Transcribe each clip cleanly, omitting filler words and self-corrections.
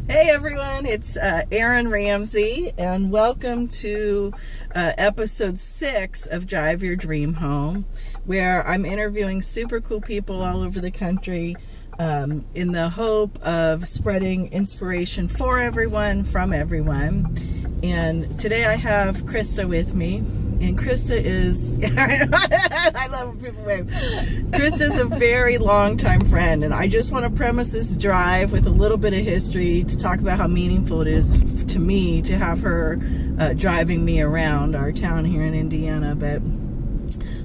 Hey everyone, it's Erin Ramsey, and welcome to episode 6 of Drive Your Dream Home, where I'm interviewing super cool people all over the country in the hope of spreading inspiration for everyone, from everyone. And today I have Krista with me. And Krista is, I love when people wave. Krista's a very long-time friend, and I just want to premise this drive with a little bit of history to talk about how meaningful it is to me to have her driving me around our town here in Indiana. But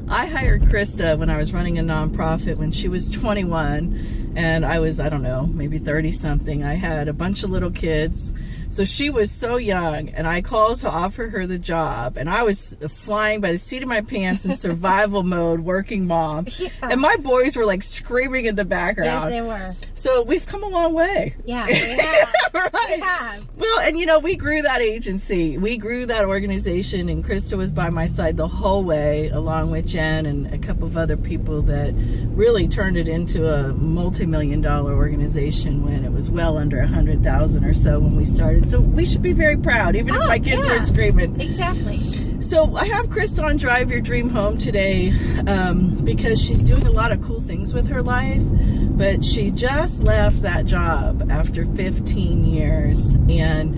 I hired Krista when I was running a nonprofit when she was 21, and I was, I don't know, maybe 30-something. I had a bunch of little kids. So she was so young, and I called to offer her the job, and I was flying by the seat of my pants in survival mode, working mom. Yeah. And my boys were like screaming in the background. Yes, they were. So we've come a long way. Yeah, we have. Right. We have. Well, and you know, we grew that agency. We grew that organization, and Krista was by my side the whole way, along with Jen and a couple of other people that really turned it into a multi-million-dollar organization when it was well under 100,000 or so when we started. So we should be very proud, even if my kids were screaming. Exactly. So I have Krista on Drive Your Dream Home today because she's doing a lot of cool things with her life, but she just left that job after 15 years, and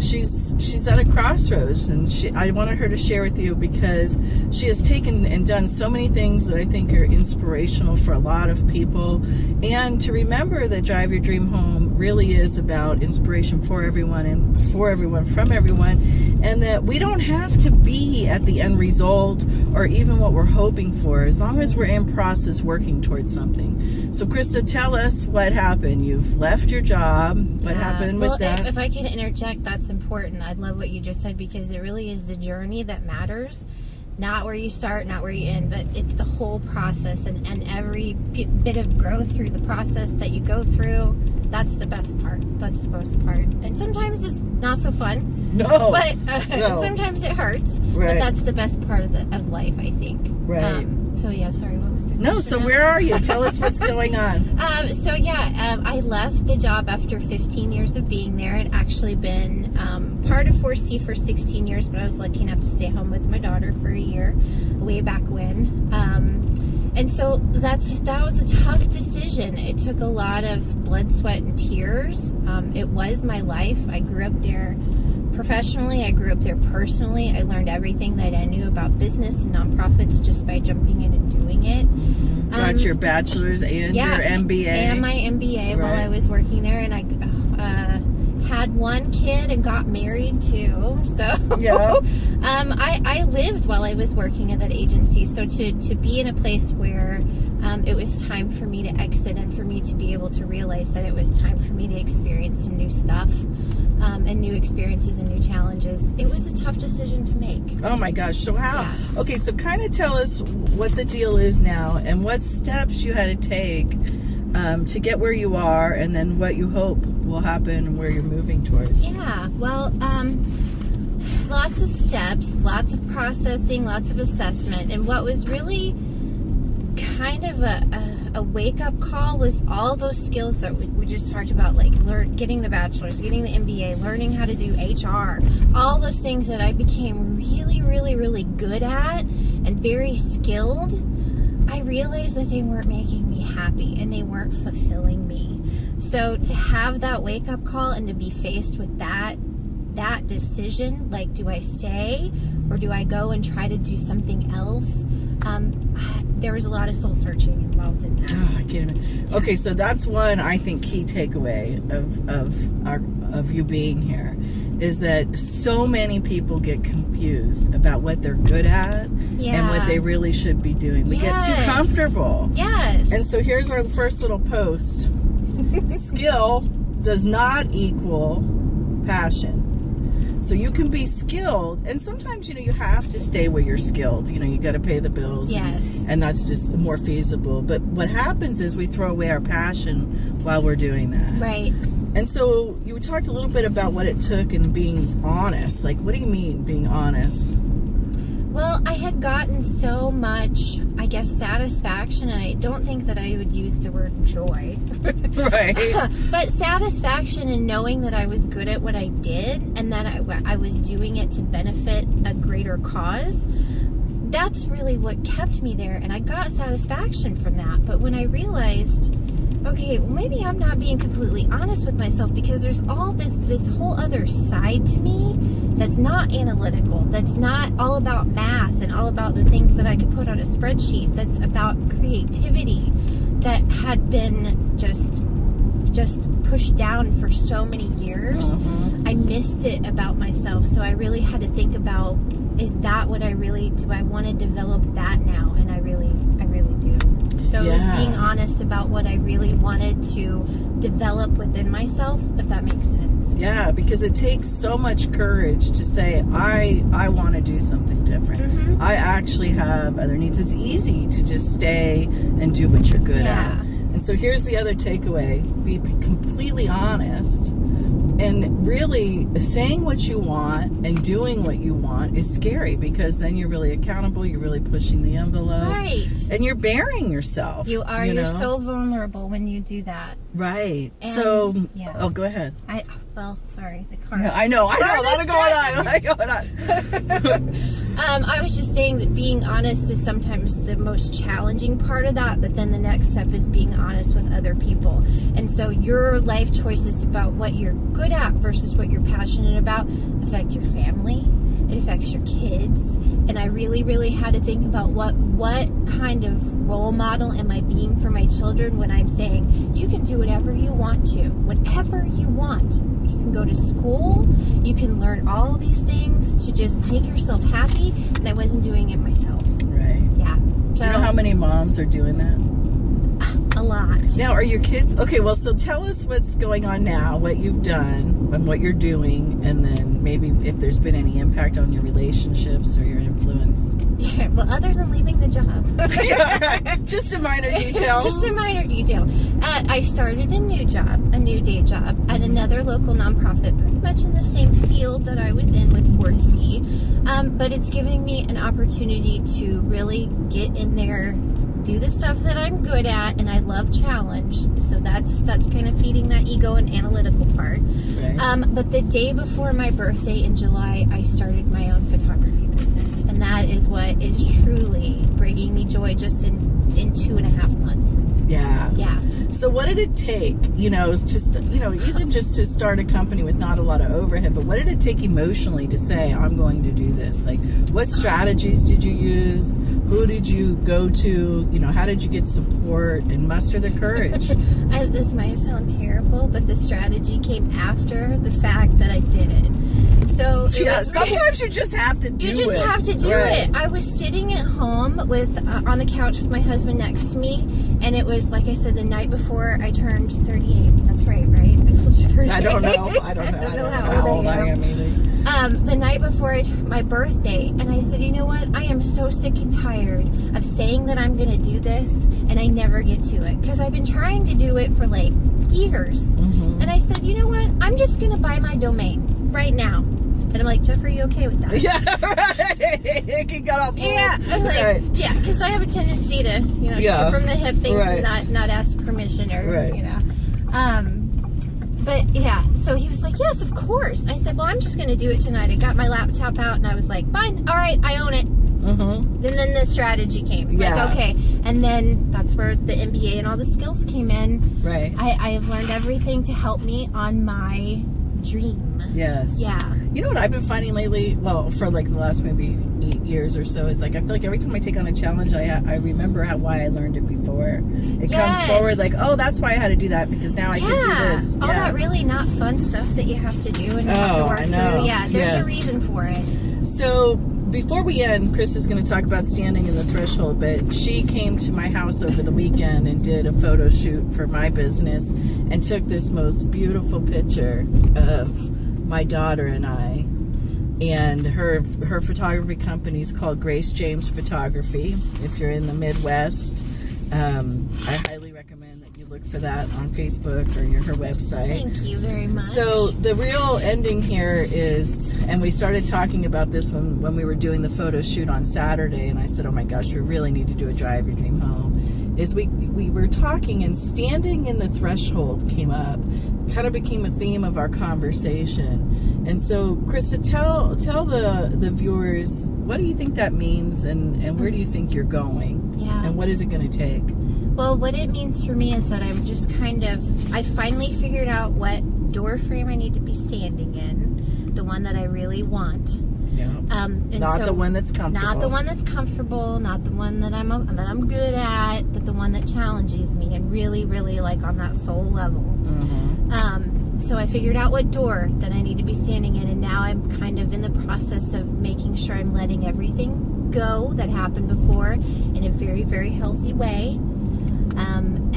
she's at a crossroads, and I wanted her to share with you because she has taken and done so many things that I think are inspirational for a lot of people, and to remember that Drive Your Dream Home really is about inspiration for everyone and for everyone, from everyone, and that we don't have to be at the end result or even what we're hoping for, as long as we're in process working towards something. So Krista, tell us what happened. You've left your job. What happened with that? If I can interject, that's important. I love what you just said, because it really is the journey that matters. Not where you start, not where you end, but it's the whole process, and every bit of growth through the process that you go through. That's the best part. That's the most part. And sometimes it's not so fun. No. But sometimes it hurts. Right. But that's the best part of life, I think. Right. So yeah, sorry, what was the question? No, so where are you? Tell us what's going on. I left the job after 15 years of being there. I'd actually been part of 4C for 16 years, but I was lucky enough to stay home with my daughter for a year, way back when. And so that was a tough decision. It took a lot of blood, sweat, and tears. It was my life. I grew up there professionally. I grew up there personally. I learned everything that I knew about business and nonprofits just by jumping in and doing it. Got your bachelor's and your MBA. And my MBA while I was working there. And I had one kid and got married too. So yeah. I lived while I was working at that agency. So to be in a place where it was time for me to exit, and for me to be able to realize that it was time for me to experience some new stuff, and new experiences and new challenges, it was a tough decision to make. Oh my gosh. So how? Yeah. Okay, so kind of tell us what the deal is now and what steps you had to take to get where you are, and then what you hope will happen and where you're moving towards. Yeah, well, lots of steps, lots of processing, lots of assessment, and what was really kind of a wake-up call was all those skills that we just talked about, like getting the bachelor's, getting the MBA, learning how to do HR, all those things that I became really, really, really good at and very skilled. I realized that they weren't making me happy and they weren't fulfilling me. So to have that wake-up call and to be faced with that decision, like, do I stay or do I go and try to do something else? There was a lot of soul searching involved in that. Oh, I can't even. Okay, so that's one, I think, key takeaway of you being here, is that so many people get confused about what they're good at and what they really should be doing. We get too comfortable. Yes. And so here's our first little post. Skill does not equal passion. So you can be skilled, and sometimes, you have to stay where you're skilled. You got to pay the bills. Yes. And that's just more feasible. But what happens is we throw away our passion while we're doing that. Right. And so you talked a little bit about what it took in being honest. Like, what do you mean being honest? Well, I had gotten so much, I guess, satisfaction, and I don't think that I would use the word joy. Right. But satisfaction in knowing that I was good at what I did and that I was doing it to benefit a greater cause. That's really what kept me there, and I got satisfaction from that. But when I realized, okay, well, maybe I'm not being completely honest with myself, because there's all this whole other side to me that's not analytical, that's not all about math and all about the things that I could put on a spreadsheet, that's about creativity that had been just pushed down for so many years. I missed it about myself, so I really had to think about, is that what I really do? I want to develop that now, and I really do. So it was being honest about what I really wanted to develop within myself, if that makes sense. Yeah, because it takes so much courage to say, I want to do something different. I actually have other needs. It's easy to just stay and do what you're good at. And so here's the other takeaway. Be completely honest. And really, saying what you want and doing what you want is scary, because then you're really accountable. You're really pushing the envelope. Right. And you're bearing yourself. You are. You know? You're so vulnerable when you do that. Right. And, so, yeah. Go ahead. Sorry, the car. Yeah, I know. A lot going on. I was just saying that being honest is sometimes the most challenging part of that, but then the next step is being honest with other people. And so your life choices about what you're good at versus what you're passionate about affect your family. It affects your kids. And I really, really had to think about what kind of role model am I being for my children when I'm saying, you can do whatever you want to, whatever you want. You can go to school, you can learn all these things to just make yourself happy, and I wasn't doing it myself. Right. Yeah. So, Do you know how many moms are doing that? a lot. Now, are your kids... Okay, well, so tell us what's going on now, what you've done, and what you're doing, and then maybe if there's been any impact on your relationships or your influence. Yeah, well, other than leaving the job. Yeah, right. Just a minor detail. Just a minor detail. I started a new day job at another local nonprofit, pretty much in the same field that I was in with 4C. But it's giving me an opportunity to really get in there, do the stuff that I'm good at, and I love challenge. So that's kind of feeding that ego and analytical part. Right. But the day before my birthday in July, I started my own photography business, and that is what is truly bringing me joy just in 2.5 months. Yeah. Yeah. So what did it take, even just to start a company with not a lot of overhead, but what did it take emotionally to say, I'm going to do this? Like, what strategies did you use? Who did you go to? How did you get support and muster the courage? This might sound terrible, but the strategy came after the fact that I did it. So sometimes you just have to do it. You just have to do it. I was sitting at home on the couch with my husband next to me, and it was, like I said, the night before I turned 38. That's right? I told you 38. I don't know. I don't know how old I am either. The night before my birthday, and I said, you know what? I am so sick and tired of saying that I'm going to do this, and I never get to it, because I've been trying to do it for like years. And I said, you know what? I'm just going to buy my domain right now. And I'm like, Jeff, are you okay with that? Yeah, right. He got off. Yeah, I'm like, right. Yeah, because I have a tendency to, shoot from the hip things and not ask permission or, But yeah, so he was like, yes, of course. I said, well, I'm just going to do it tonight. I got my laptop out and I was like, fine, all right, I own it. And then the strategy came. Like, okay. And then that's where the MBA and all the skills came in. Right. I have learned everything to help me on my dream. Yes. Yeah. You know what I've been finding lately? Well, for like the last maybe 8 years or so, is like I feel like every time I take on a challenge, I remember why I learned it before. It comes forward like, oh, that's why I had to do that, because now I can do this. All that really not fun stuff that you have to do and you have to work through. Yeah, there's a reason for it. So before we end, Chris is going to talk about standing in the threshold, but she came to my house over the weekend and did a photo shoot for my business and took this most beautiful picture of my daughter and I. And her photography company is called Grace James Photography. If you're in the Midwest, I highly recommend that you look for that on Facebook or her website. Thank you very much. So the real ending here is, and we started talking about this when we were doing the photo shoot on Saturday, and I said, oh my gosh, we really need to do a Drive Your Dream Home, is we were talking, and standing in the threshold came up, kind of became a theme of our conversation. And so, Krista, tell the viewers, what do you think that means, and where do you think you're going? Yeah. And what is it going to take? Well, what it means for me is that I'm just I finally figured out what door frame I need to be standing in, the one that I really want. Yeah. Not the one that's comfortable. Not the one that's comfortable, not the one that I'm good at, but the one that challenges me and really, really like on that soul level. Mm-hmm. So I figured out what door that I need to be standing in, and now I'm kind of in the process of making sure I'm letting everything go that happened before in a very, very healthy way.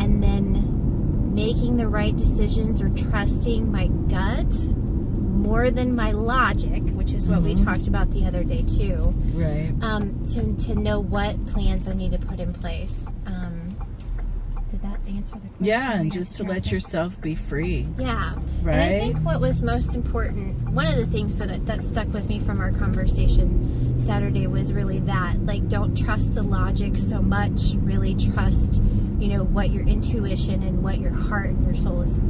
And then making the right decisions or trusting my gut more than my logic, which is what we talked about the other day too. Right. To know what plans I need to put in place. Did that answer the question? Yeah, and just to let yourself be free. Yeah. Right. And I think what was most important, one of the things that stuck with me from our conversation Saturday was really that, like, don't trust the logic so much, really trust, what your intuition and what your heart and your soul is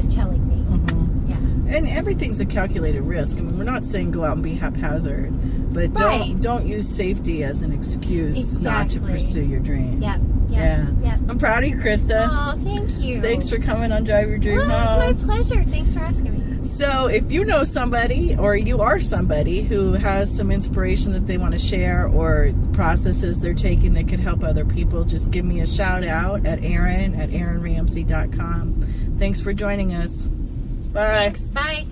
telling me. Mm-hmm. Yeah. And everything's a calculated risk. I mean, we're not saying go out and be haphazard, but Right. don't use safety as an excuse not to Exactly. pursue your dream. Yep. Yeah. Yep. I'm proud of you, Krista. Oh, thank you. Thanks for coming on Drive Your Dream Oh, Home. it's my pleasure. Thanks for asking me. So if you know somebody, or you are somebody who has some inspiration that they want to share, or processes they're taking that could help other people, just give me a shout out at Erin at erinramsey.com. Thanks for joining us. Bye. Thanks. Bye.